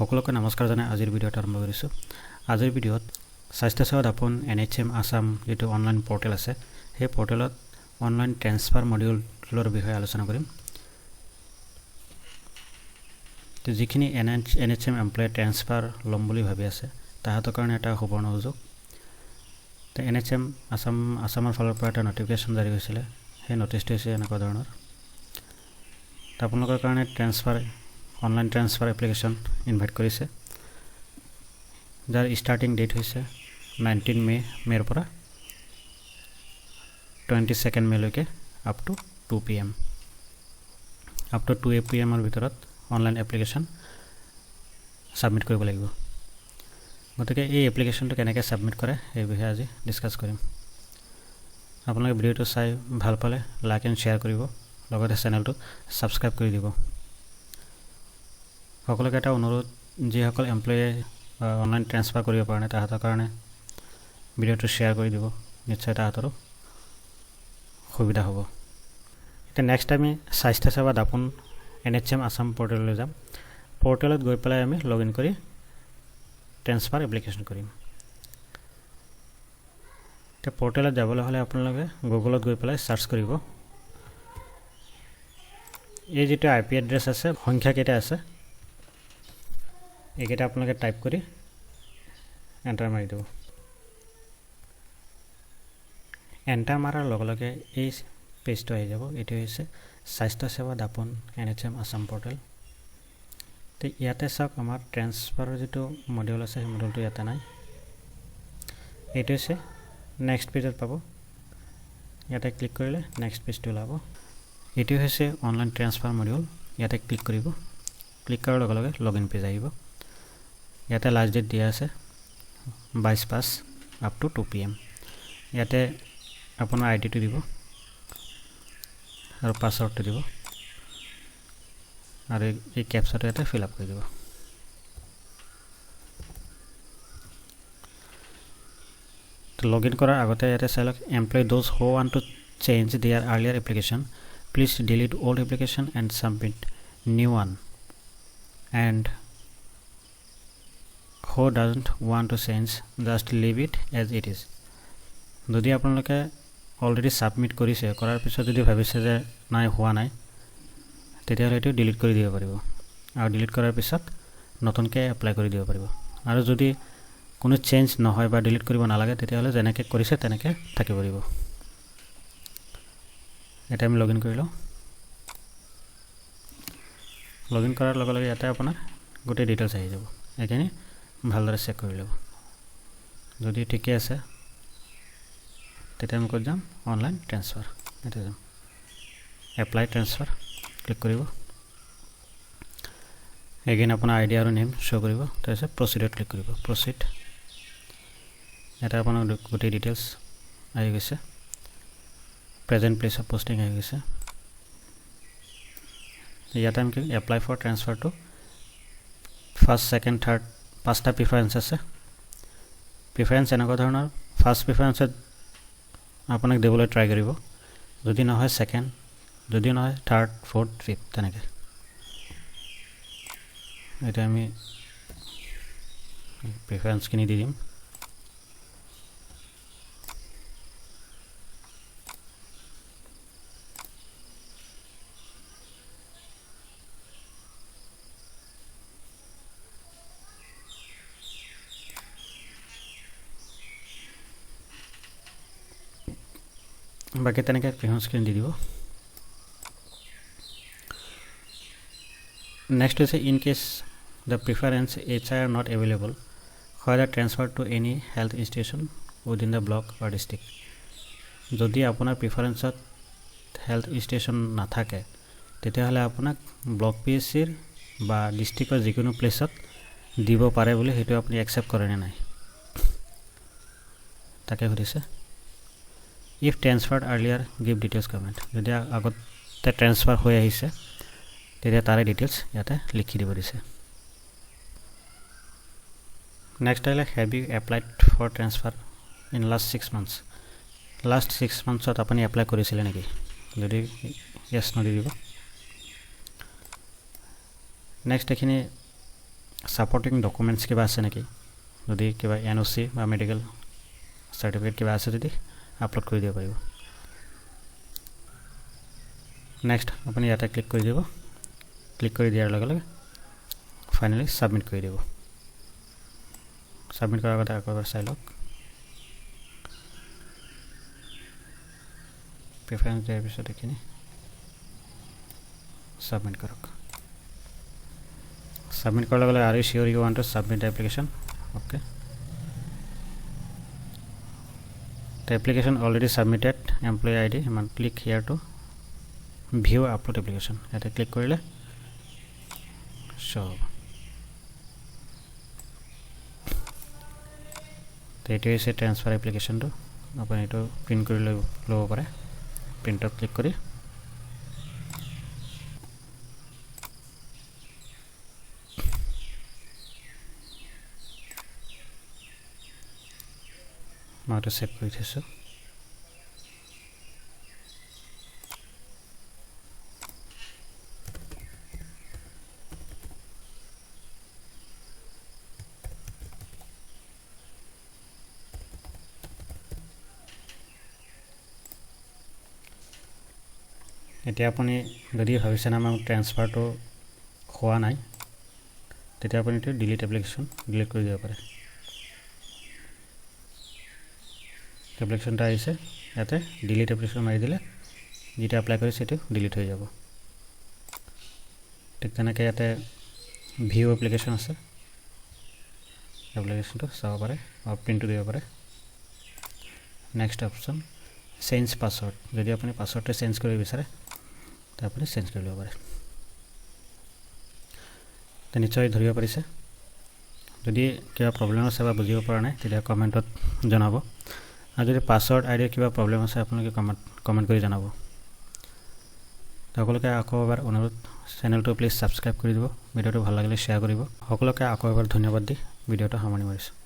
সকলোকে নমস্কাৰ জনাই আজিৰ ভিডিঅ'টো আৰম্ভ কৰিছোঁ। আজিৰ ভিডিঅ'ত স্বাস্থ্য সেৱা দাপোন NHM আসাম যেটো অনলাইন পোৰ্টেল আছে সেই পোৰ্টেলত অনলাইন ট্ৰান্সফাৰ মডিউলৰ বিষয়ে আলোচনা কৰিম। তো যিখিনি NHM এমপ্লয় ট্ৰান্সফাৰ ল'ম বুলি ভাবি আছে তাহাঁতৰ কাৰণে এটা সুবৰ্ণ সুযোগ। তো NHM আসামৰ ফালৰ পৰা এটা নটিফিকেশ্যন জাৰি হৈছিলে, সেই নটিচটো হৈছে এনেকুৱা ধৰণৰ। তো আপোনালোকৰ কাৰণে অনলাইন ট্ৰান্সফাৰ এপ্লিকেশ্যন ইনভাইট কৰিছে, যাৰ ষ্টাৰ্টিং ডেট হৈছে 19 মে'ৰ পৰা 22 মে'লৈকে up to 2 PM। Up to 2 PM ভিতৰত অনলাইন এপ্লিকেশ্যন ছাবমিট কৰিব লাগিব। গতিকে এই এপ্লিকেশ্যনটো কেনেকৈ ছাবমিট কৰে এই বিষয়ে আজি ডিছকাছ কৰিম। আপোনালোকে ভিডিঅ'টো চাই ভাল পালে লাইক এণ্ড শ্বেয়াৰ কৰিব, লগতে চেনেলটো ছাবস্ক্ৰাইব কৰি দিব। সকলোকে এটা অনুৰোধ, যিসকল এমপ্লয়ে অনলাইন ট্ৰান্সফাৰ কৰিব পৰা নাই তাহাঁতৰ কাৰণে ভিডিঅ'টো শ্বেয়াৰ কৰি দিব, নিশ্চয় তাহাঁতৰো সুবিধা হ'ব। এতিয়া নেক্সট আমি স্বাস্থ্য সেৱা দাপোন NHM আসাম পোৰ্টেললৈ যাম। পোৰ্টেলত গৈ পেলাই আমি লগ ইন কৰি ট্ৰান্সফাৰ এপ্লিকেশ্যন কৰিম। এতিয়া পোৰ্টেলত যাবলৈ হ'লে আপোনালোকে গুগলত গৈ পেলাই চাৰ্চ কৰিব। এই যিটো IP এড্ৰেছ আছে, সংখ্যা কেইটা আছে এইকেইটা আপোনালোকে টাইপ কৰি এণ্টাৰ মাৰি দিব। এণ্টাৰ মাৰাৰ লগে লগে এই পেজটো আহি যাব। এইটো হৈছে স্বাস্থ্য সেৱা দাপোন NHM আসাম পোৰ্টেল। তো ইয়াতে চাওক, আমাৰ ট্ৰান্সফাৰৰ যিটো মডিউল আছে সেই মডিউলটো ইয়াতে নাই। এইটো হৈছে নেক্সট পেজত পাব, ইয়াতে ক্লিক কৰিলে নেক্সট পেজটো ওলাব। এইটো হৈছে অনলাইন ট্ৰান্সফাৰ মডিউল, ইয়াতে ক্লিক কৰিব। ক্লিক কৰাৰ লগে লগে লগ ইন পেজ আহিব। ইয়াতে লাষ্ট ডেট দিয়া আছে 22/5 আপ টু 2 PM। ইয়াতে আপোনাৰ আইডিটো দিব আৰু পাছৱৰ্ডটো দিব আৰু এই কেপচাটো ইয়াতে ফিল আপ কৰি দিব। তো লগ ইন কৰাৰ আগতে ইয়াতে চাই লওক, employ those who want to change their earlier application please delete old application and submit new one, and who doesn't want to change just leave it as it is। যদি আপোনালোকে অলৰেডি ছাবমিট কৰিছে, কৰাৰ পিছত যদি ভাবিছে যে নাই হোৱা নাই, তেতিয়াহ'লে এইটো ডিলিট কৰি দিব পাৰিব আৰু ডিলিট কৰাৰ পিছত নতুনকৈ এপ্লাই কৰি দিব পাৰিব। আৰু যদি কোনো চেঞ্জ নহয় বা ডিলিট কৰিব নালাগে, তেতিয়াহ'লে যেনেকৈ কৰিছে তেনেকৈ থাকিব পাৰিব। এটা আমি লগ ইন কৰি লওঁ। লগ ইন কৰাৰ লগে লগে ইয়াতে আপোনাৰ গোটেই ডিটেইলছ আহি যাব। এইখিনি ভালদৰে চেক কৰি ল'ব। যদি ঠিকে আছে তেতিয়া আমি ক'ত যাম, অনলাইন ট্ৰান্সফাৰ, ইয়াতে যাম, এপ্লাই ট্ৰান্সফাৰ ক্লিক কৰিব। এগেইন আপোনাৰ আইডি আৰু নেম শ্ব' কৰিব, তাৰপিছত প্ৰচিডত ক্লিক কৰিব। প্ৰচিড, ইয়াতে আপোনাৰ গোটেই ডিটেইলছ আহি গৈছে, প্ৰেজেণ্ট প্লেচ অফ পষ্টিং আহি গৈছে। ইয়াতে আমি এপ্লাই ফৰ ট্ৰান্সফাৰটো ফাৰ্ষ্ট, ছেকেণ্ড, থাৰ্ড 5টা প্ৰিফাৰেঞ্চ আছে। প্ৰিফাৰেঞ্চ এনেকুৱা ধৰণৰ, ফাৰ্ষ্ট প্ৰিফাৰেঞ্চত আপোনাক দিবলৈ ট্ৰাই কৰিব, যদি নহয় ছেকেণ্ড, যদি নহয় থাৰ্ড, ফ'ৰ্থ, ফিফ্থ তেনেকৈ। এতিয়া আমি প্ৰিফাৰেঞ্চখিনি দি দিম। বাকী তেনেকৈ প্ৰিফাৰেঞ্চখিনি দি দিব। নেক্সট হৈছে in case the preference HR not available whether transfer to any health institution within the block or district. যদি আপোনাৰ প্ৰিফাৰেঞ্চত হেল্থ ইনষ্টিটিউশ্যন নাথাকে, তেতিয়াহ'লে আপোনাক ব্লক PHCৰ বা ডিষ্ট্ৰিক্টৰ যিকোনো প্লেচত দিব পাৰে বুলি সেইটো আপুনি একচেপ্ট কৰেনে নাই তাকে সুধিছে। If transferred earlier give details comment, যদি আগতে ট্ৰান্সফাৰ হৈ আহিছে তেতিয়া তাৰে ডিটেইলছ ইয়াতে লিখি দিব দিছে। নেক্সট আহিলে have you applied for transfer in last 6 months। Last 6 monthsত আপুনি এপ্লাই কৰিছিলে নেকি? যদি য়েছ ন দি দিব। নেক্সট এইখিনি সাপোর্টিং ডকুমেন্টস কিবা আছে নেকি যদি কিবা NOC বা মেডিকেল সার্টিফিকেট কিবা আছে যদি আপলোড কৰি দিব পাৰিব নেক্সট আপুনি ইয়াতে ক্লিক কৰি দিব ক্লিক কৰি দিয়াৰ লগে লগে ফাইনালি সাবমিট কৰি দিব সাবমিট কৰাৰ আগতে আকৌ এবাৰ চাই লওক প্ৰিফাৰেন্স দিয়াৰ পিছত এইখিনি সাবমিট কৰক Submit কৰাৰ লগে লগে are you sure you want to submit the application okay the application already submitted employee ID and click here to view upload application ইয়াতে ক্লিক কৰিলে show এইটো হৈছে ট্ৰান্সফাৰ এপ্লিকেশ্যনটো আপুনি এইটো প্ৰিণ্ট কৰি ল'ব পাৰে প্ৰিণ্টত ক্লিক কৰি মই এটা সেভ কৰি থৈছোঁ এতিয়া আপুনি যদি ভাবিছেন আমাৰ ট্ৰান্সফাৰটো হোৱা নাই তেতিয়া আপুনি এইটো ডিলিট এপ্লিকেশ্যন ডিলিট কৰি দিব পাৰে এপ্লিকেশ্যনটা আহিছে ইয়াতে ডিলিট এপ্লিকেশ্যন মাৰি দিলে যেটা এপ্লাই কৰিছে সেইটো ডিলিট হৈ যাব ঠিক তেনেকৈ ইয়াতে ভিউ এপ্লিকেশ্যন আছে এপ্লিকেশ্যনটো চাব পাৰে আৰু প্ৰিণ্টটো দিব পাৰে নেক্সট অপশ্যন চেঞ্জ পাছৱৰ্ড যদি আপুনি পাছৱৰ্ডটো চেঞ্জ কৰিব বিচাৰে তে আপুনি চেঞ্জ কৰি ল'ব পাৰে তে নিশ্চয় ধৰিব পাৰিছে যদি কিবা প্ৰব্লেম আছে বা বুজিব পৰা নাই তেতিয়া কমেণ্টত জনাব আৰু যদি পাছৱৰ্ড আইডিৰ কিবা প্ৰব্লেম আছে আপোনালোকে কমেণ্ট কৰি জনাব সকলোকে আকৌ এবাৰ অনুৰোধ চেনেলটো প্লিজ ছাবস্ক্ৰাইব কৰি দিব ভিডিঅ'টো ভাল লাগিলে শ্বেয়াৰ কৰিব সকলোকে আকৌ এবাৰ ধন্যবাদ দি ভিডিঅ'টো সামৰণি মাৰিছোঁ